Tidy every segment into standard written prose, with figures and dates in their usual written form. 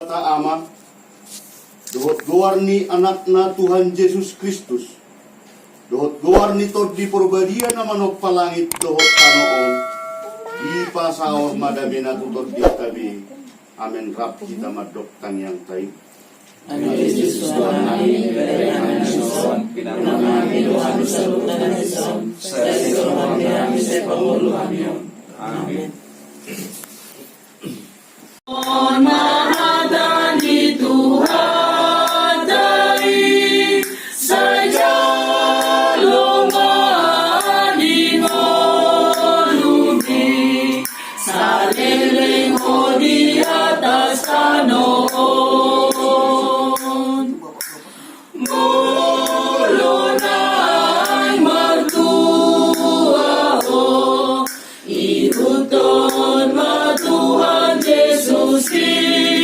Ta Ama, dohot guar ni anak na Tuhan Yesus Kristus, dohot guar ni Tod di perbadian na manok palangit dohot kanoon, di pasaor madami na tutod di tabi, amen rap kita madok yang tayo. Ano Yesus Tuhan namin, berikan Yesus, pinamami Tuhan sa lupa ng Yesus, sa Yesus namin sa panguluhan niyo. Amen. On mahada ni Tuhan dari saja lumaning oluni sa liling mo di atas kanon. Mulo na'y magtuao, iuton matuhan Jesus Christ.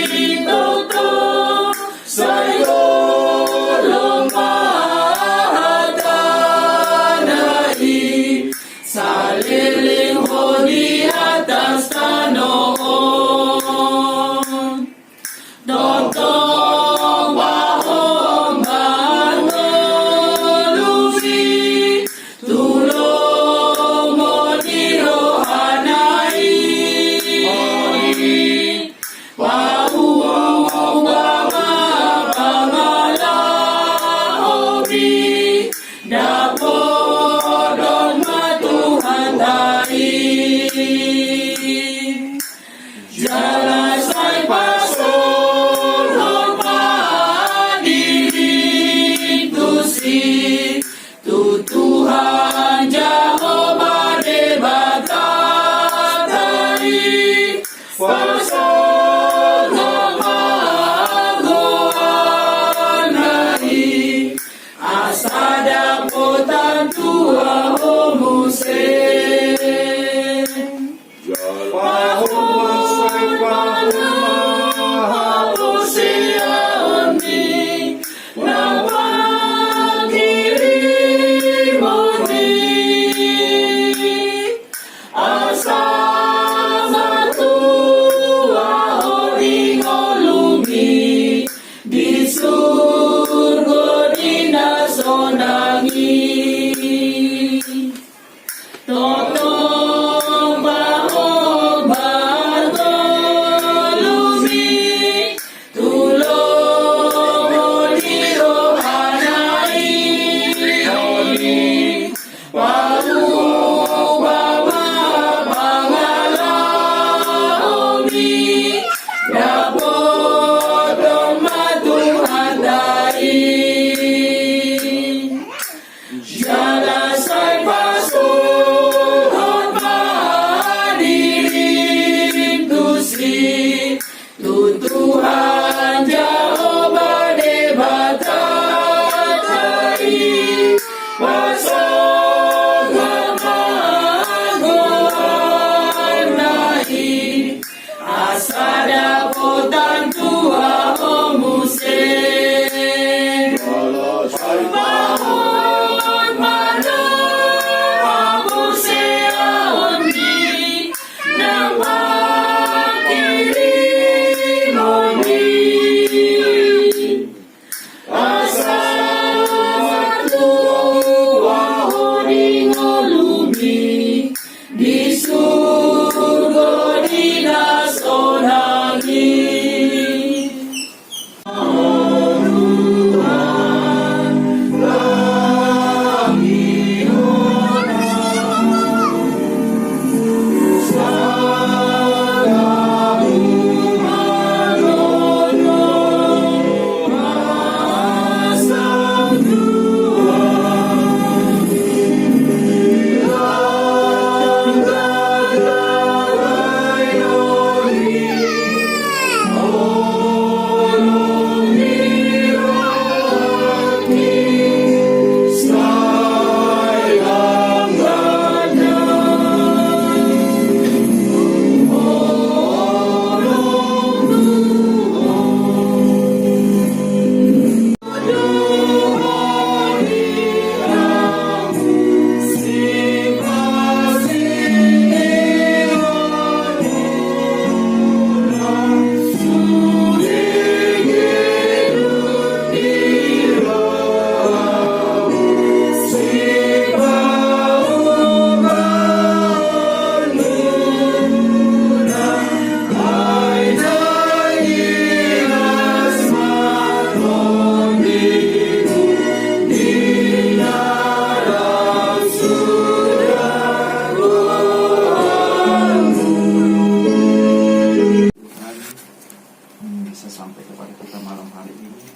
yang bisa sampai kepada kita malam hari ini.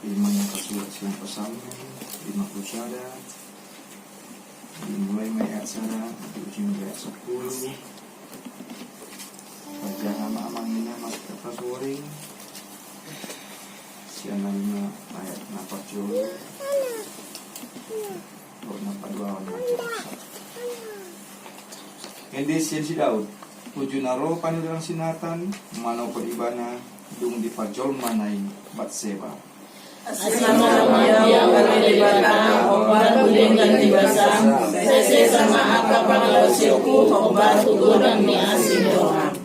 Iman yang tersurat siang pesannya 50 syada dimulai ayat sana di ujung ayat 10 baca ama-amangina mas terpasuring sianangina ayat napak jolo napak dua macam Endi sian si Daud tujuh naro panulang sinatan manau peribana dung di pajol manai Batseba Asama dia kalibata obat dengan dibasam sese sama aka pangalosiku obat tugunan ni asin doang.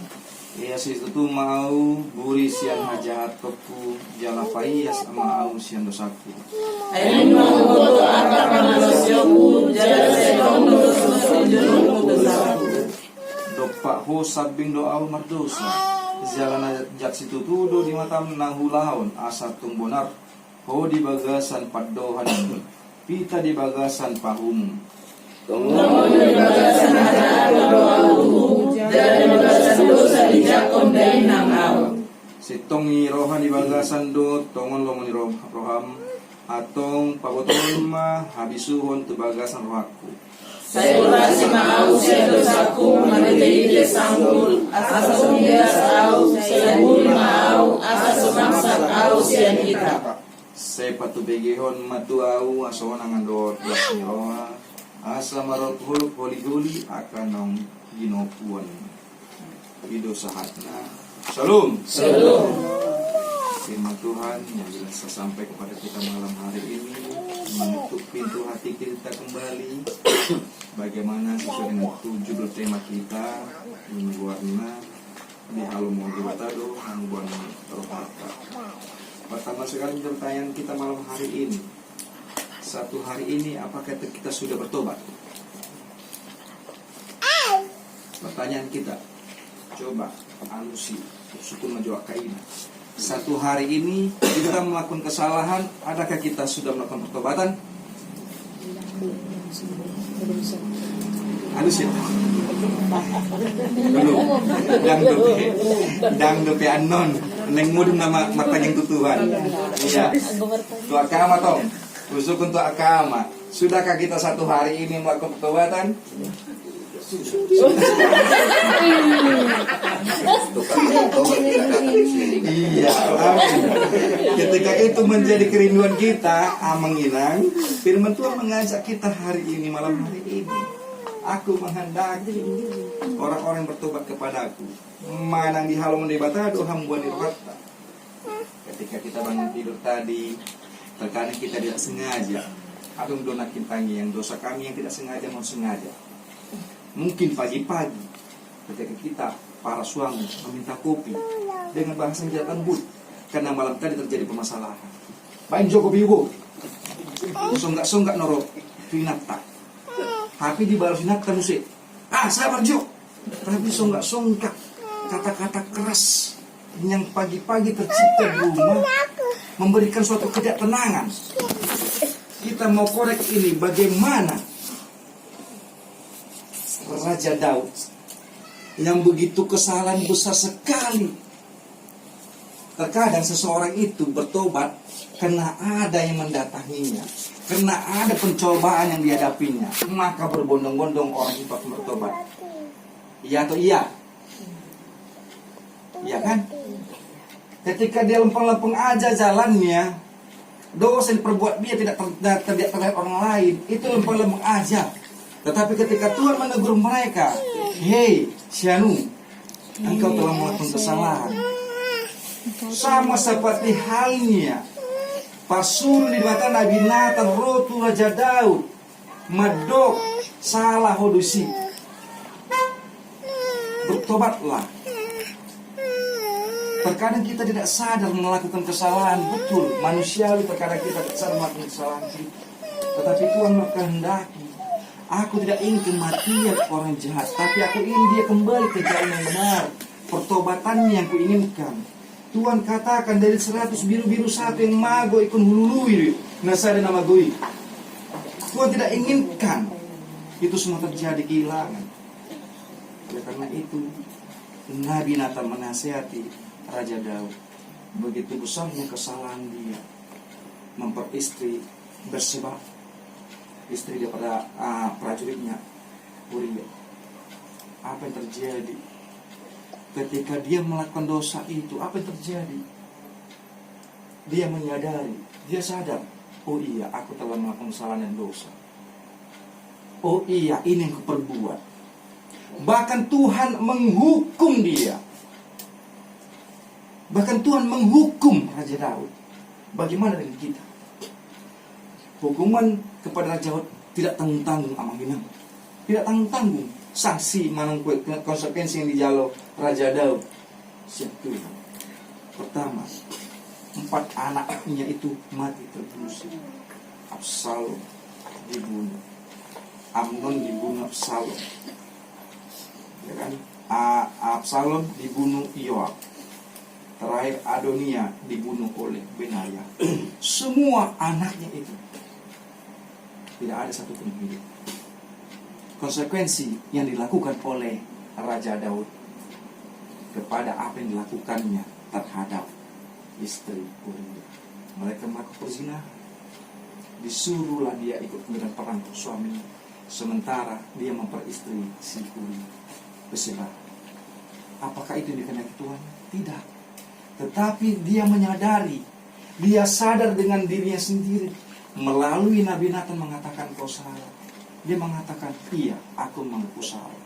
Iya sih itu mau buri sian hajahat kepu jalapai sama au sian dosaku. Ayin mau aka pangalosiku jala sedong dosa jurung dosaku. Dopak ho sabing doa mardosa. Jalan jak situ tudo di matam nahulaon asa tumbonar. Ho di bagasan paddohan pita di bagasan pahum. Kamu di bagasan ada doa jadi bagasan dosa di jakom dari nangau. Sitongi rohan di bagasan do tongon lomoni roham atong pagoton ma habisuhon tu bagasan rohaku. Saya urasi mau saya dosaku menjadi dia sanggul asal dia tahu saya mau asal maksa tahu sian kita. Saya patu begehon matu au aso nangandot belas nyawa asa marot huluk holi akan nong ginopuan hidup sahatna. Shalom. Firman Tuhan yang bisa sampai kepada kita malam hari ini menutup pintu hati kita kembali. Bagaimana sesuai dengan tujuh tema kita membuatnya di halaman Batado membuat terhata. Pertama sekali pertanyaan kita malam hari ini, satu hari ini apakah kita sudah bertobat? Pertanyaan kita, coba alusi sukun menjawab kaina. Satu hari ini kita melakukan kesalahan, adakah kita sudah melakukan pertobatan? Halus ya? Belum. Dang dope anon. Neng mudum nama mata yang tutuhan. Iya. Tu akama tong. Khusus untuk akama. Sudahkah kita satu hari ini melakukan pertobatan? Iya, amin. Ketika itu menjadi kerinduan kita, menginang, firman Tuhan mengajak kita hari ini, malam hari ini. Aku menghendaki orang-orang yang bertobat kepadaku. Manang di halaman di Batado hamba di Rohata. Ketika kita bangun tidur tadi, terkadang kita tidak sengaja. Aduh donakin tangi yang dosa kami yang tidak sengaja mau sengaja. Mungkin pagi-pagi ketika kita para suami meminta kopi dengan bahasa yang tidak lembut karena malam tadi terjadi permasalahan. Bain Joko Biwo, songgak noro finata. Tapi di balas finata musik. Sabar Jo. Tapi songgak kata-kata keras yang pagi-pagi tercipta di rumah memberikan suatu ketidaktenangan. Kita mau korek ini bagaimana Raja Daud yang begitu kesalahan besar sekali. Terkadang seseorang itu bertobat karena ada yang mendatanginya, karena ada pencobaan yang dihadapinya, maka berbondong-bondong orang itu akan bertobat. Iya atau iya? Iya kan? Ketika dia lempeng-lempeng aja jalannya, dosa yang diperbuat dia tidak terlihat orang lain, itu lempeng-lempeng aja. Tetapi ketika Tuhan menegur mereka, hei, Sianu, engkau telah melakukan kesalahan. Sama seperti halnya pasul di mata Nabi Nathan, rotu Raja Daud, medok, salah hodusi. Bertobatlah. Terkadang kita tidak sadar melakukan kesalahan, betul, manusiawi terkadang kita tidak sadar melakukan kesalahan kita. Tetapi Tuhan menghendaki, aku tidak ingin kematian orang jahat, tapi aku ingin dia kembali ke jalan yang benar. Pertobatannya yang kuinginkan. Tuhan katakan dari 100 biru-biru satu yang mago ikun hulului nasa dan nama goi. Tuhan tidak inginkan itu semua terjadi kehilangan. Oleh karena itu Nabi Nathan menasihati, Raja Daud. Begitu besarnya kesalahan dia memperistri Batseba, istri daripada prajuritnya Uria. Apa yang terjadi ketika dia melakukan dosa itu? Apa yang terjadi? Dia menyadari, dia sadar, oh iya, aku telah melakukan kesalahan dan dosa. Oh iya, ini yang kuperbuat. Bahkan Tuhan menghukum dia. Bahkan Tuhan menghukum Raja Daud. Bagaimana dengan kita? Hukuman kepada Raja Daud tidak tanggung-tanggung amanginang. Tidak tanggung-tanggung sanksi manangkue konsekuensi yang dijalo Raja Daud. Siap Tuhan. Pertama, 4 anaknya itu mati terbunuh. Absalom dibunuh, Amnon dibunuh Absalom, ya kan? Absalom dibunuh Yoab, terakhir Adonia dibunuh oleh Benaya. Semua anaknya itu tidak ada satu pun hidup. Konsekuensi yang dilakukan oleh Raja Daud kepada apa yang dilakukannya terhadap istri Uria. Mereka melakukan perzinahan. Disuruhlah dia ikut medan perang suaminya, sementara dia memperistri si Uria. Batseba. Apakah itu dikehendaki Tuhan? Tidak. Tetapi dia menyadari, dia sadar dengan dirinya sendiri. Melalui Nabi Nathan mengatakan kau salah. Dia mengatakan, iya, aku mengaku salah.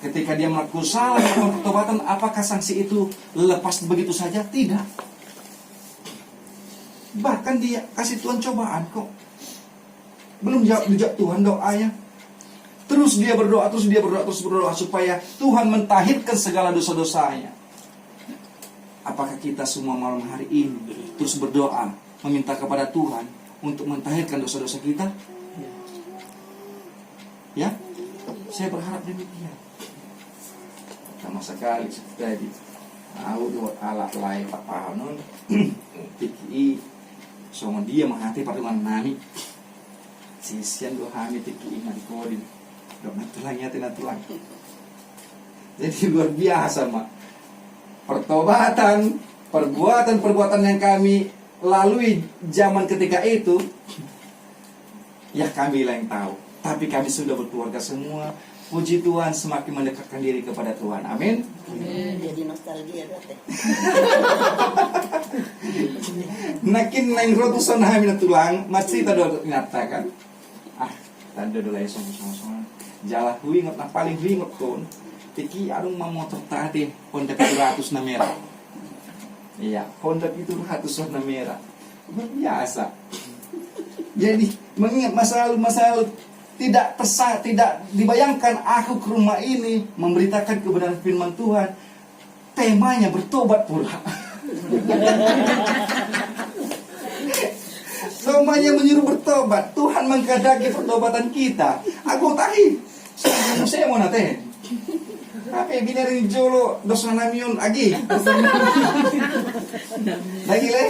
Ketika dia mengaku salah melakukan pertobatan, apakah sanksi itu lepas begitu saja? Tidak. Bahkan dia kasih Tuhan cobaan kok. Belum jawab Tuhan doanya. Terus dia berdoa supaya Tuhan mentahirkan segala dosa-dosanya. Apakah kita semua malam hari ini terus berdoa meminta kepada Tuhan untuk mentahirkan dosa-dosa kita? Ya, saya berharap demikian. Sama sekali tadi audo ala lai papanon tiki sama dia menghati pertemuan nami sisian do hami tiki na dikodin dok natulangnya tulang. Jadi luar biasa mak perbuatan yang kami lalui zaman ketika itu, ya kami lah yang tahu. Tapi kami sudah berkeluarga semua. Puji Tuhan, semakin mendekatkan diri kepada Tuhan. Amin. Jadi nostalgia deh. Nakin nang rotusan kami na tulang, masih tado ngatakan. Tado dolay song. Jala huingot na paling huingot kon. Tiki adong mamotor tadi Honda 200 na merah. Iya, Honda itu 200 na merah. Biasa. Jadi mengingat masa lalu tidak dibayangkan aku ke rumah ini memberitakan kebenaran firman Tuhan. Temanya bertobat pula. Temanya menyuruh bertobat. Tuhan mengkehendaki pertobatan kita. Aku tahu. Saya mau nate. Apa binarin jolo dosa namion agi. Lagi le?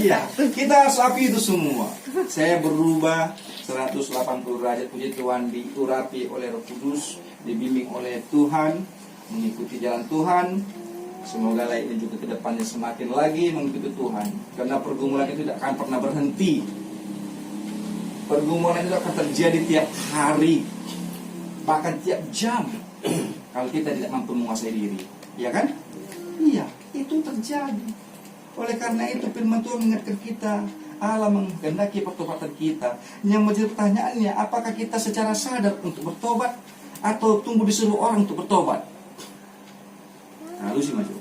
Iya. Kita sapi itu semua. Saya berubah 180 derajat. Puji Tuhan, diurapi oleh Roh Kudus, dibimbing oleh Tuhan, mengikuti jalan Tuhan. Semoga ini juga ke depannya semakin lagi mengikuti Tuhan. Karena pergumulan itu tidak akan pernah berhenti. Pergumulan itu akan terjadi tiap hari, bahkan tiap jam. Kalau kita tidak mampu menguasai diri, ya kan? Iya, itu terjadi. Oleh karena itu firman Tuhan mengingatkan kita, Allah menghendaki pertobatan kita. Yang menjadi pertanyaannya, apakah kita secara sadar untuk bertobat atau tunggu disuruh orang untuk bertobat? Nah, lu sih maju.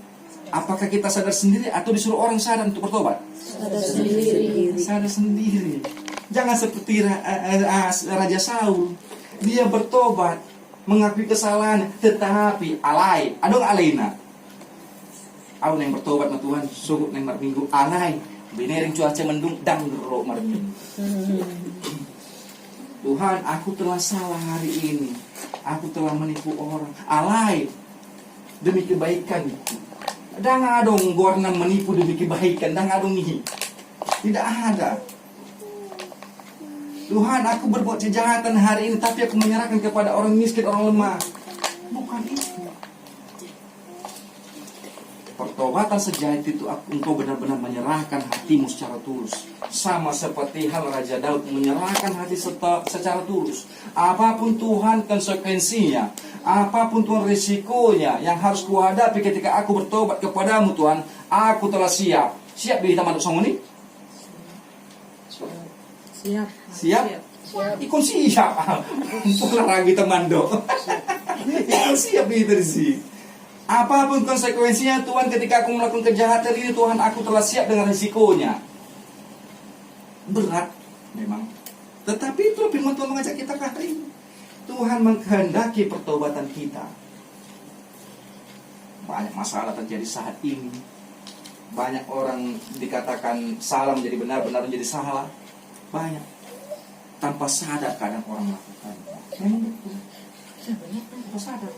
Apakah kita sadar sendiri atau disuruh orang sadar untuk bertobat? Sadar sendiri. Sadar sendiri. Jangan seperti Raja Saul. Dia bertobat, mengakui kesalahan, tetapi alay. Adong alaina. Aku yang bertobat na Tuhan, sugut nang minggu alay. Binering cuaca mendung dang ro marming. Tuhan, aku telah salah hari ini. Aku telah menipu orang. Alay demi kebaikan. Dang adong gorna menipu demi kebaikan. Dang adong ini. Tidak ada. Tuhan, aku berbuat kejahatan hari ini, tapi aku menyerahkan kepada orang miskin, orang lemah. Bukan itu. Pertobatan sejati itu engkau benar-benar menyerahkan hatimu secara tulus. Sama seperti hal Raja Daud menyerahkan hati secara tulus. Apapun Tuhan konsekuensinya, apapun Tuhan risikonya yang harus kuhadapi ketika aku bertobat kepadamu Tuhan, aku telah siap. Siap di taman song ini? Siap. Siap? Ikon siap. Pulang lagi teman do. Ikon siap di tersi. Apapun konsekuensinya Tuhan, ketika aku melakukan kejahatan ini Tuhan, aku telah siap dengan risikonya. Berat memang. Tetapi itu firman Tuhan mengajak kita ke hari ini. Tuhan menghendaki pertobatan kita. Banyak masalah terjadi saat ini. Banyak orang dikatakan salah menjadi benar, benar menjadi salah. Banyak. Tanpa sadar kadang orang melakukannya. Memang betul. Tanpa sadar.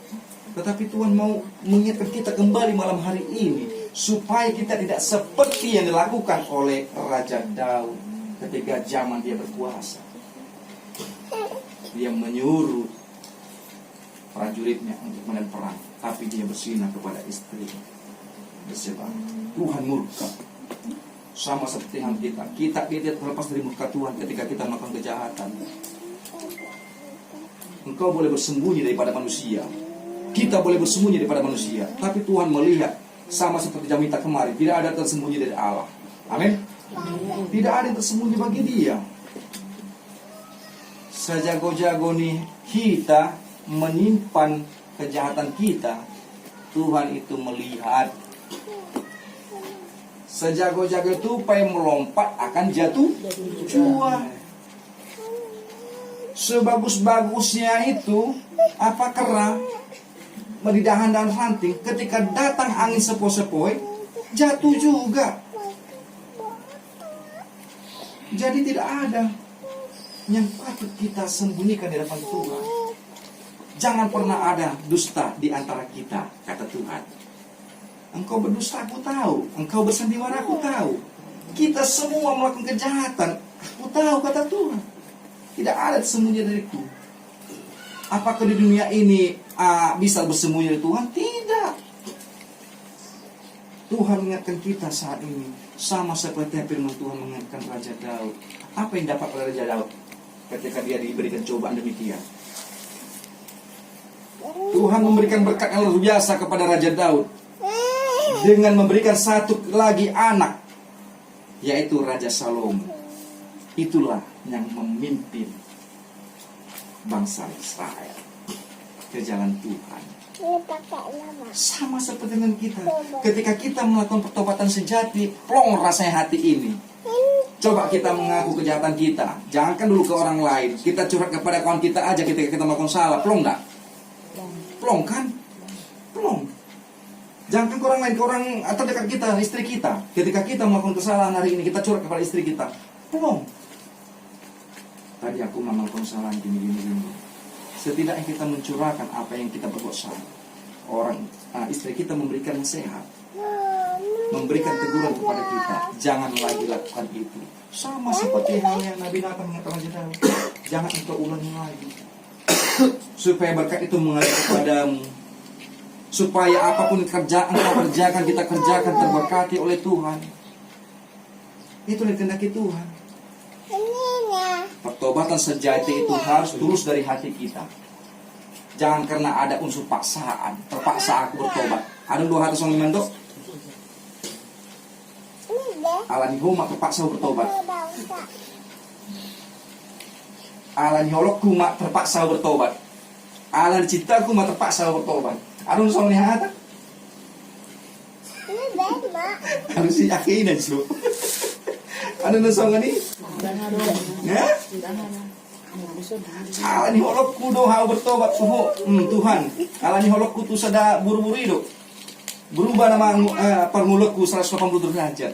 Tetapi Tuhan mau mengingatkan kita kembali malam hari ini, supaya kita tidak seperti yang dilakukan oleh Raja Daud ketika zaman dia berkuasa. Dia menyuruh prajuritnya untuk medan perang, tapi dia bersinah kepada istrinya. Bersebab Tuhan murka. Sama seperti yang kita tidak terlepas dari murka Tuhan ketika kita melakukan kejahatan. Engkau boleh bersembunyi daripada manusia, kita boleh bersembunyi daripada manusia, tapi Tuhan melihat. Sama seperti Jamita kemarin, tidak ada tersembunyi dari Allah. Amin. Tidak ada yang tersembunyi bagi Dia. Sejago-jago nih kita menyimpan kejahatan kita, Tuhan itu melihat. Sejago-jago tupai melompat akan jatuh cuan. Sebagus-bagusnya itu apa kera di dahan dan ranting, ketika datang angin sepoi-sepoi jatuh juga. Jadi tidak ada yang patut kita sembunyikan di hadapan Tuhan. Jangan pernah ada dusta di antara kita, kata Tuhan. Engkau berdusta, aku tahu. Engkau bersandiwara, aku tahu. Kita semua melakukan kejahatan, aku tahu, kata Tuhan. Tidak ada sembunyi dariku. Apakah di dunia ini bisa bersembunyi dari Tuhan? Tidak. Tuhan mengingatkan kita saat ini, sama seperti yang firman Tuhan mengingatkan Raja Daud. Apa yang dapat oleh Raja Daud ketika dia diberikan cobaan demikian? Tuhan memberikan berkat yang luar biasa kepada Raja Daud dengan memberikan satu lagi anak, yaitu Raja Salomo. Itulah yang memimpin bangsa Israel ke jalan Tuhan. Sama seperti dengan kita. Ketika kita melakukan pertobatan sejati, plong rasanya hati ini. Coba kita mengaku kejahatan kita. Jangankan dulu ke orang lain, kita curhat kepada kawan kita aja ketika kita melakukan salah. Plong enggak? Plong kan? Plong. Jangankan ke orang lain, ke orang terdekat kita, istri kita. Ketika kita melakukan kesalahan hari ini, kita curhat kepada istri kita. Plong. Tadi aku melakukan kesalahan gini. Setidaknya kita mencurahkan apa yang kita berbuat salah. Istri kita memberikan nasihat, memberikan teguran kepada kita, jangan lagi lakukan itu. Sama seperti hal yang Nabi Nathan mengatakan Raja Daud, jangan engkau ulangi lagi. Supaya berkat itu mengalir kepadamu, supaya apapun kerjaan engkau kerjakan, kita kerjakan, terberkati oleh Tuhan. Itu yang dikehendaki Tuhan. Pertobatan sejati itu harus tulus dari hati kita. Jangan karena ada unsur paksaan. Terpaksa aku bertobat. Ada 205 dok. Alani homa terpaksa bertobat. Alani holokku mak terpaksa bertobat. Alani cintaku mak terpaksa bertobat. Ada unsur lihat. Harus yakin aja. Ada unsur ini? Ya? Alani holokku do hau bertobat Tuhan. Alani holokku tu sada buru-buru itu. Berubah nama permulutku 180 derajat.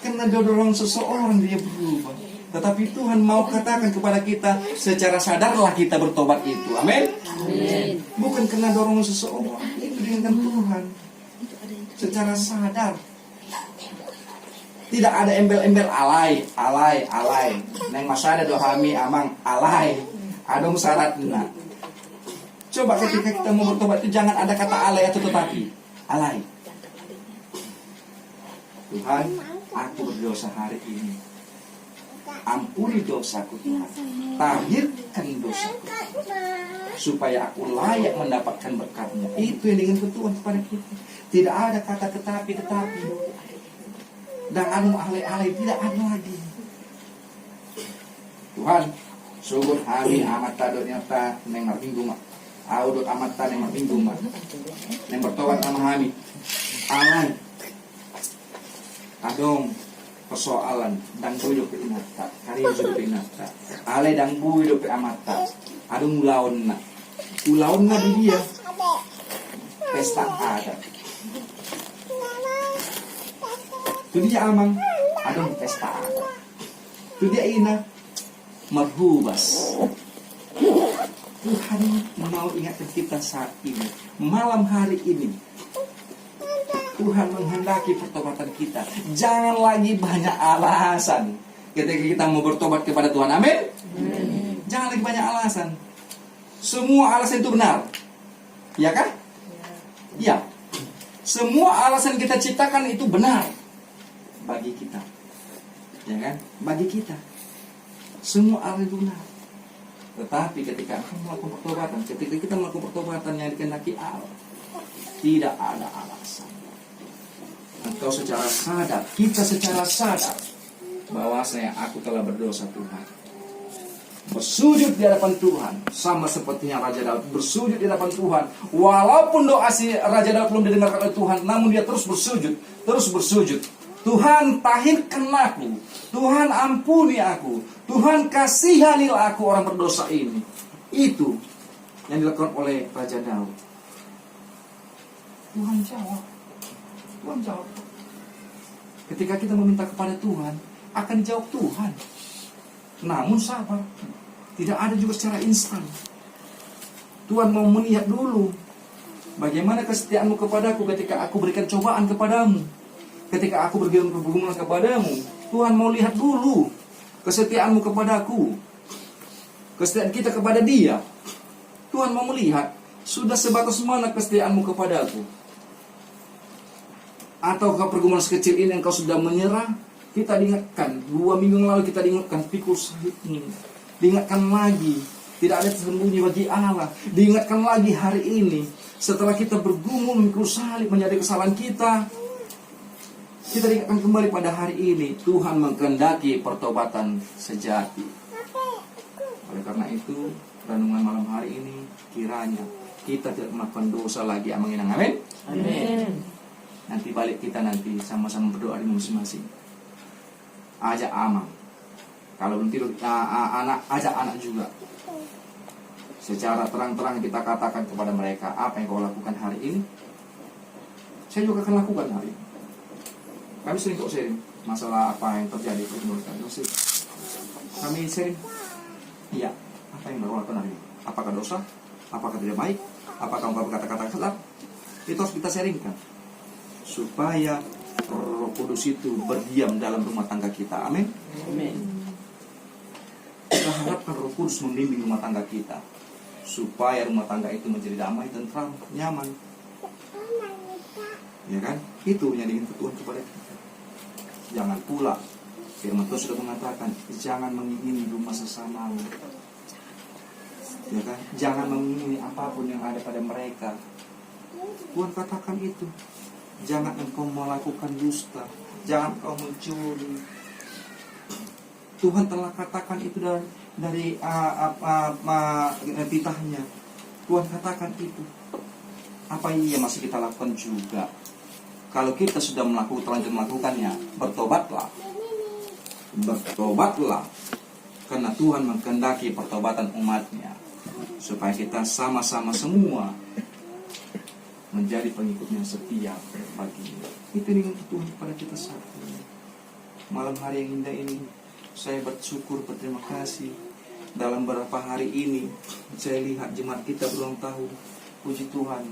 Karena dorong seseorang dia berubah. Tetapi Tuhan mau katakan kepada kita, secara sadarlah kita bertobat itu. Amin. Bukan karena dorongan seseorang, itu dengan Tuhan. Secara sadar. Tidak ada embel-embel alay. Neng masada dohami amang alay. Adong syaratnya. Coba ketika kita mau bertobat itu jangan ada kata alay atau tetapi. Alay. Tuhan, aku berdosa hari ini. Ampuni dosaku Tuhan. Tahirkan dosaku supaya aku layak mendapatkan berkat-Mu. Itu yang diinginkan Tuhan kepada kita. Tidak ada kata tetapi. Dan anu alay-alay tidak ada lagi. Tuhan, sungguh kami amat tado nyata neng minggu mak. Audot amat tado neng minggu mak. Neng bertobat sama kami. Alay. Adong persoalan dan hidup inata, karya hidup inata. Alay dan bu hidup amata. Adong ulaon na di dia. Pesta adat. Itu dia amang. Adong pesta adat. Itu dia ina merhubas. Tuhan mau ingatkan kita saat ini, malam hari ini. Tuhan menghendaki pertobatan kita. Jangan lagi banyak alasan ketika kita mau bertobat kepada Tuhan. Amin. Jangan lagi banyak alasan. Semua alasan itu benar. Ya kan? Ya. Semua alasan kita ciptakan itu benar bagi kita. Ya kan? Bagi kita. Semua alasan itu benar. Tetapi ketika kita melakukan pertobatan yang dikehendaki Allah, tidak ada alasan. Engkau secara sadar, kita secara sadar bahwasanya aku telah berdosa Tuhan. Bersujud di hadapan Tuhan, sama sepertinya Raja Daud bersujud di hadapan Tuhan. Walaupun doa si Raja Daud belum didengarkan oleh Tuhan, namun dia terus bersujud. Tuhan, tahirkan aku. Tuhan, ampuni aku. Tuhan, kasihanilah aku orang berdosa ini. Itu yang dilakukan oleh Raja Daud. Tuhan jawab. Ketika kita meminta kepada Tuhan, akan dijawab Tuhan. Namun sabar. Tidak ada juga secara instan. Tuhan mau melihat dulu bagaimana kesetiaanmu kepadaku ketika aku berikan cobaan kepadamu. Ketika aku bergumul kepadamu, Tuhan mau lihat dulu kesetiaanmu kepadaku. Kesetiaan kita kepada Dia. Tuhan mau melihat sudah sebatas mana kesetiaanmu kepadaku. Atau kau pergumulan sekecil ini engkau sudah menyerah. Kita diingatkan 2 minggu yang lalu kita diingatkan pikul salib ini. Diingatkan lagi tidak ada tersembunyi bagi Allah. Diingatkan lagi hari ini setelah kita bergumul memikul salib menjadi kesalahan kita. Kita diingatkan kembali pada hari ini Tuhan mengkehendaki pertobatan sejati. Oleh karena itu renungan malam hari ini kiranya kita tidak melakukan dosa lagi. Amin. Amin. Nanti balik kita nanti sama-sama berdoa di masing-masing. Ajak amang. Kalau belum tidur, ajak anak juga. Secara terang-terang kita katakan kepada mereka apa yang kau lakukan hari ini. Saya juga akan lakukan hari ini. Kami sering kok sharing masalah apa yang terjadi di kehidupan kami. Kami sharing. Iya, apa yang kau lakukan hari ini? Apakah dosa? Apakah tidak baik? Apakah engkau berkata-kata salah? Itu harus kita sharingkan. Supaya Roh Kudus itu berdiam dalam rumah tangga kita. Amin. Kita harapkan Roh Kudus membimbing rumah tangga kita supaya rumah tangga itu menjadi damai, tentram, nyaman. Ya kan? Itu yang diinginkan Tuhan kepada kita. Jangan pula firman Tuhan sudah mengatakan jangan mengingini rumah sesamamu. Ya kan? Jangan mengingini apapun yang ada pada mereka. Tuhan katakan itu. Jangan engkau melakukan dusta. Jangan engkau mencuri. Tuhan telah katakan itu dari titahnya. Tuhan katakan itu. Apa iya masih kita lakukan juga? Kalau kita sudah terlanjur melakukannya, bertobatlah. Karena Tuhan mengkehendaki pertobatan umatnya, supaya kita sama-sama semua menjadi pengikutnya setia baginya. Itu yang Tuhan kepada kita saat ini. Malam hari yang indah ini, saya berterima kasih. Dalam beberapa hari ini, saya lihat jemaat kita berulang tahun. Puji Tuhan.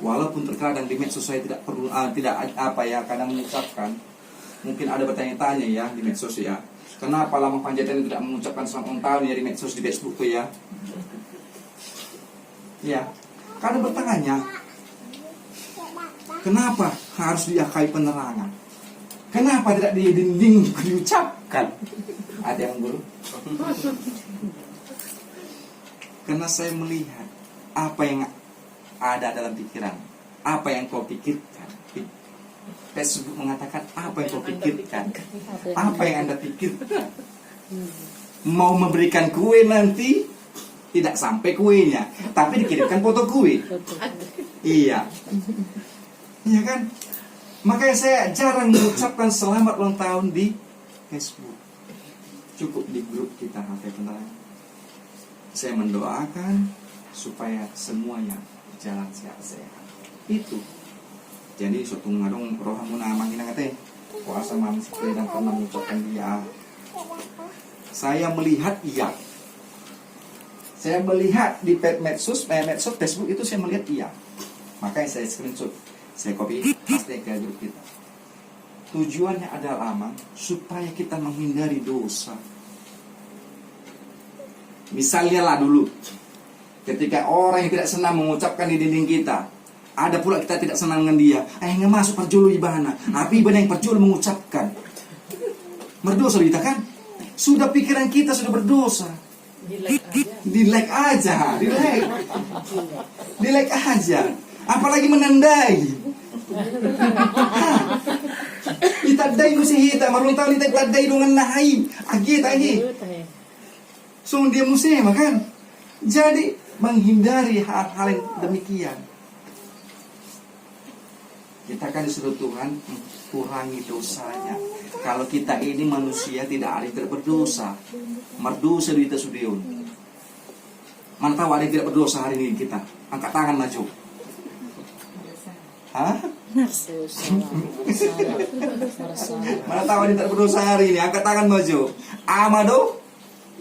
Walaupun terkadang di medsos saya tidak kadang mengucapkan. Mungkin ada bertanya-tanya ya di medsos ya. Kenapa Lama Panjaitan tidak mengucapkan selamat ulang tahun ya di medsos, di Facebook ya? Ya, karena bertanya. Kenapa harus diakai penerangan? Kenapa tidak di dinding diucapkan? Ada yang guru? Karena saya melihat apa yang ada dalam pikiran, apa yang kau pikirkan. Facebook mengatakan apa yang kau pikirkan, apa yang Anda pikirkan. Mau memberikan kue nanti tidak sampai kuenya, tapi dikirimkan foto kue. Iya, iya kan? Makanya saya jarang mengucapkan selamat ulang tahun di Facebook. Cukup di grup kita HP Penerangan. Saya mendoakan supaya semuanya berjalan sehat-sehat. Itu. Jadi suatu ngadong rohamu nama kita kata kuasa mamsi dan pernah mengucapkan dia. Saya melihat iya. Saya melihat di medsos Facebook itu saya melihat iya. Makanya saya screenshot, saya copy paste ke grup kita. Tujuannya adalah supaya kita menghindari dosa. Misalnya lah dulu, ketika orang yang tidak senang mengucapkan di dinding kita, ada pula kita tidak senang dengan dia. Nggak masuk perjulu ibana. Tapi ibana yang perjulu mengucapkan. Berdosa kita kan? Sudah pikiran kita sudah berdosa. Di like aja. Di like aja. Apalagi menandai. Itadai mesti hita. Marunong tahu itadai dengan nahai. Agi. So dia mesti makan. Jadi menghindari hal-hal yang demikian. Kita kan disuruh Tuhan kurangi dosanya. Kalau kita ini manusia tidak ada yang tidak berdosa. Merdosa di kita sudiun. Mana tahu ada yang tidak berdosa hari ini kita? Angkat tangan maju. Hah? Mana tahu ada yang tidak berdosa hari ini? Angkat tangan maju. Amado,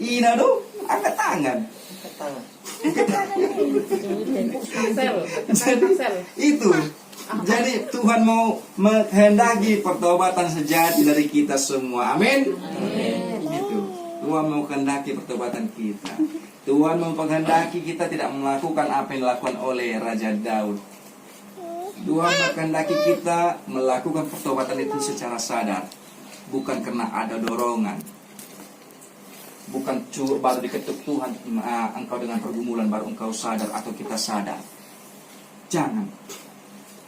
Inado, angkat tangan. Itu. Jadi Tuhan mau menghendaki pertobatan sejati dari kita semua. Amin. Gitu. Tuhan mau menghendaki pertobatan kita. Tuhan mau menghendaki kita tidak melakukan apa yang dilakukan oleh Raja Daud. Tuhan menghendaki kita melakukan pertobatan itu secara sadar, bukan karena ada dorongan. Bukan baru diketuk Tuhan, engkau dengan pergumulan baru engkau sadar atau kita sadar. Jangan.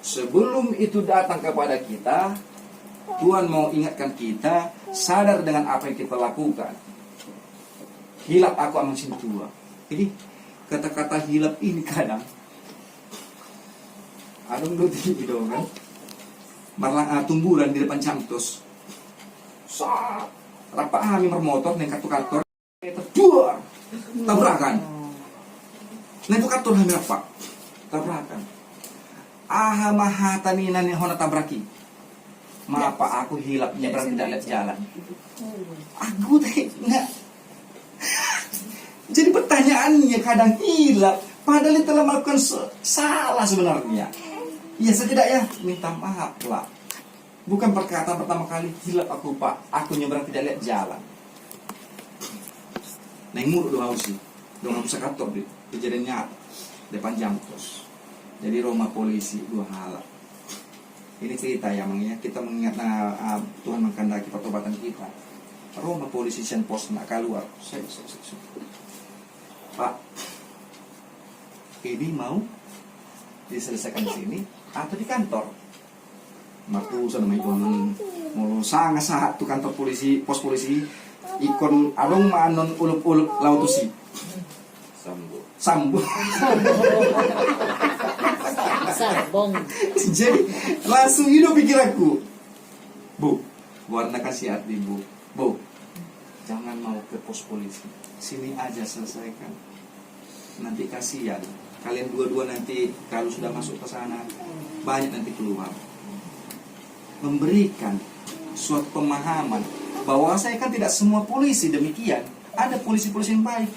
Sebelum itu datang kepada kita, Tuhan mau ingatkan kita sadar dengan apa yang kita lakukan. Hilap aku aman sintua. Jadi kata-kata hilap ini kadang adong do di dong kan. Marlang tumburan di depan camtos. Rapa kami bermotor neng kartu-kartu terjuar tabrakan. Neng kartu kami apa? Tabrakan. Aha mahatanina ni hona tabraki. Mapa aku hilap nyebrang tidak lihat jalan. Aku enggak. Jadi pertanyaannya kadang hilap, padahal telah melakukan salah sebenarnya. Ya setidaknya minta maaf lah. Bukan perkataan pertama kali hilap aku pak, aku nyebrang tidak lihat jalan. Neng muruk doa sih, doa bisa kantor deh. Kejadiannya depan Jamtos. Jadi Roma polisi 2 hal. Ini cerita ya mangnya kita mengingat Tuhan menghendaki pertobatan kita. Roma polisi sen pos nak keluar. Pak, ini mau diselesaikan di sini atau di kantor? Matu sana mai tuan mau sangat saat tu kantor polisi pos polisi ikon adong manon ulup-ulup lautusi. Sambu. Sambong. Jadi langsung hidup pikiranku. Bu, warna kasih arti Bu, jangan mau ke pos polisi. Sini aja selesaikan. Nanti kasihan. Kalian dua-dua nanti kalau sudah masuk ke sana banyak nanti keluar. Memberikan suatu pemahaman bahwa saya kan tidak semua polisi demikian. Ada polisi-polisi yang baik.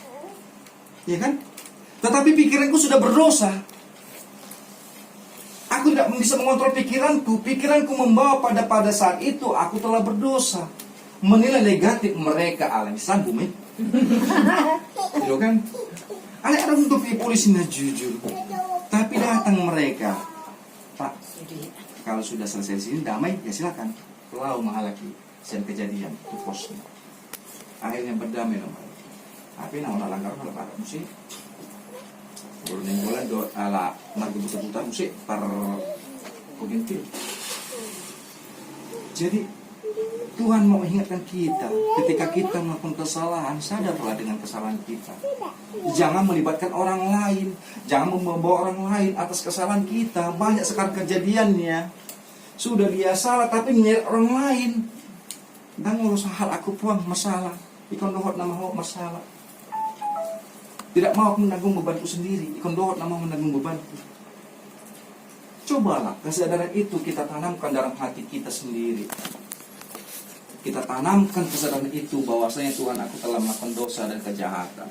Ya kan? Tetapi pikiranku sudah berdosa. Aku tidak bisa mengontrol pikiranku. Pikiranku membawa pada saat itu aku telah berdosa. Menilai negatif mereka alami sambung gitu kan? Ada untuk polisinya jujur. Tapi datang mereka Pak, kalau sudah selesai di sini damai, ya silakan. Kalau menghalaki sen kejadian itu posnya. Akhirnya berdamai nomor. Tapi naon langgar kalau pada musik. Bulan bulan do ala margo buta musik par kogentil. Jadi Tuhan mau mengingatkan kita ketika kita melakukan kesalahan, sadarlah dengan kesalahan kita. Jangan melibatkan orang lain, jangan membawa orang lain atas kesalahan kita. Banyak sekarang kejadiannya. Sudah dia salah tapi menyeret orang lain. Dan ngurus hal aku puang masalah. Ikon dohot nama ho masalah. Tidak mau aku menanggung bebanku sendiri. Ikon dohot nama menanggung bebanku. Cobalah kesadaran itu kita tanamkan dalam hati kita sendiri. Kita tanamkan kesadaran itu bahwasanya Tuhan, aku telah melakukan dosa dan kejahatan.